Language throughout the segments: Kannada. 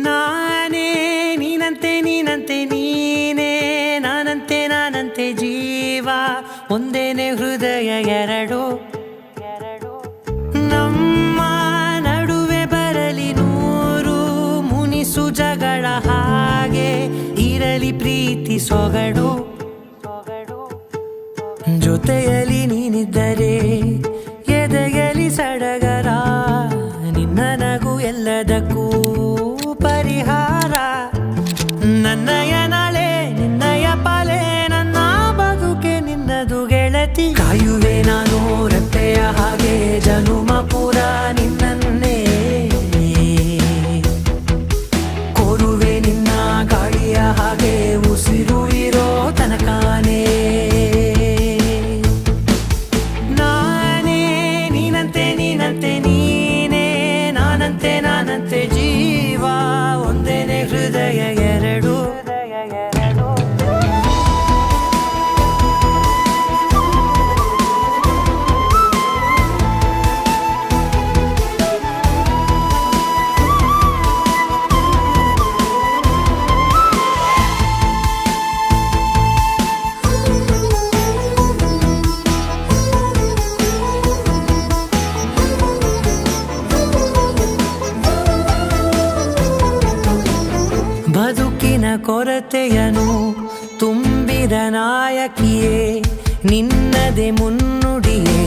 ನಾನೇ ನೀನಂತೆ ನೀನಂತೆ ನೀನೇ ನಾನಂತೆ ನಾನಂತೆ ಜೀವ ಒಂದೇನೆ ಹೃದಯ ಎರಡು ನಮ್ಮ ನಡುವೆ ಬರಲಿ ನೂರು ಮುನಿಸು ಜಗಳ ಹಾಗೆ ಇರಲಿ ಪ್ರೀತಿ ಸೊಗಡು ಜೊತೆಯಲ್ಲಿ ನೀನಿದ್ದರೆ ಎದೆಯಲಿ ಸಡಗರ ನಿನ್ನ ನಗು ಎಲ್ಲದಕ್ಕೂ ಪರಿಹಾರ ನನ್ನಯ ನಾಳೆ ನಿನ್ನಯ ಪಾಲೆ ನನ್ನ ಬದುಕೆ ನಿನ್ನದು ಗೆಳತಿ ಕಾಯುವೆ ನಾನು ರೆಪ್ಪೆಯ ಹಾಗೆ ಜನುಮ ಪುರ ನಿನ್ನನ್ನೇ ಕೋರುವೆ ನಿನ್ನ ಗಾಳಿಯ ಹಾಗೆ ಉಸಿರು ಇರೋ ತನಕಾನೇ ನಾನೇ ನೀನಂತೆ ನೀನಂತೆ ನೀನೇ ನಾನಂತೆ ನಾನಂತೆ ಜೀವ ಒಂದೇನೆ ಹೃದಯ ಎರಡು ಬದುಕಿನ ಕೊರತೆಯನು ತುಂಬಿದ ನಾಯಕಿಯೇ ನಿನ್ನದೆ ಮುನ್ನುಡಿಯೇ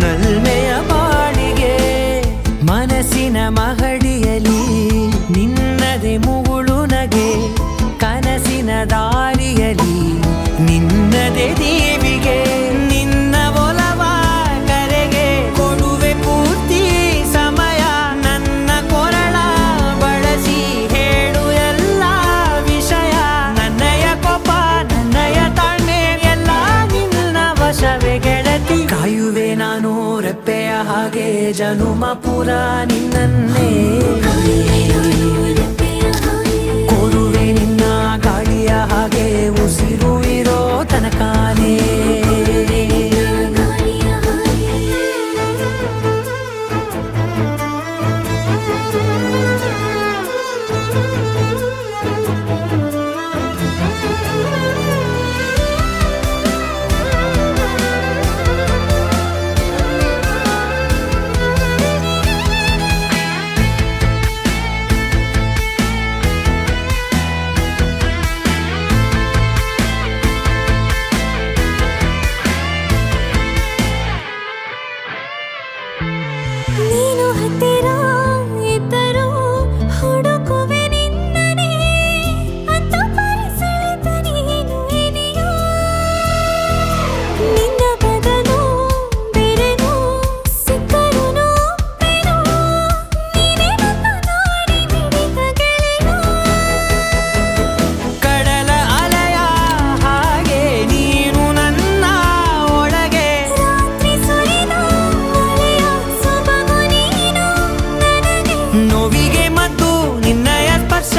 ನಲ್ಮೆಯ ಬಾಳಿಗೆ ಮನಸ್ಸಿನ ಮಹಡಿಯಲಿ ನಿನ್ನದೆ ಮುಗುಳು ನಗೆ ಕನಸಿನ ದಾರಿಯಲಿ ನಿನ್ನದೆ ದೀವಿಗೆ ನಿನ್ನ ಒಲವ ಕರೆಗೆ ಕೊಡುವೆ ಪೂರ್ತಿ ಸಮಯ ನನ್ನ ಕೊರಳ ಬಳಸಿ ಹೇಳು ಎಲ್ಲ ವಿಷಯ ನನ್ನಯ ಕೋಪ ನನ್ನಯ ತಾಳ್ಮೆ ಎಲ್ಲ ನಿನ್ನ ವಶವೇ ಗೆಳತಿ ಕಾಯುವೆ ನಾನು ರೆಪ್ಪೆಯ ಹಾಗೆ ಜನುಮ ಪುರ ನಿನ್ನನ್ನೇ ಕೋರುವೆ ನಿನ್ನ ಗಾಳಿಯ ಹಾಗೆ ಉಸಿರು ಇರೋ ತನಕಾನೇ ನೀನು ಹತ್ತಿರ ಇದ್ದರೂ ಹುಡುಕುವೆ ನಿನ್ನನೇ ಅಂತ ಪರಿಸೆಳೆದ ನೀನು ಇದೆಯೋ ನಿನ್ನ ಬದಲು ಬೇರೆನೋ ಸಿಕ್ಕರೂ ಬೇರೋ ನೀನೇ ನನ್ನ ನಾಡಿ ಮಿಡಿದ ಗೆಳೆಯೋ ಕಡಲ ಅಲೆಯ ಹಾಗೆ ನೀನು ನನ್ನ ಒಳಗೆ ರಾತ್ರಿ ಸುರಿದ ಮಳೆಯ ಸೊಬಗು ನೀನು ನನಗೆ ನೋವಿಗೆ ಮತ್ತು ನಿನ್ನಯ ಸ್ಪರ್ಶ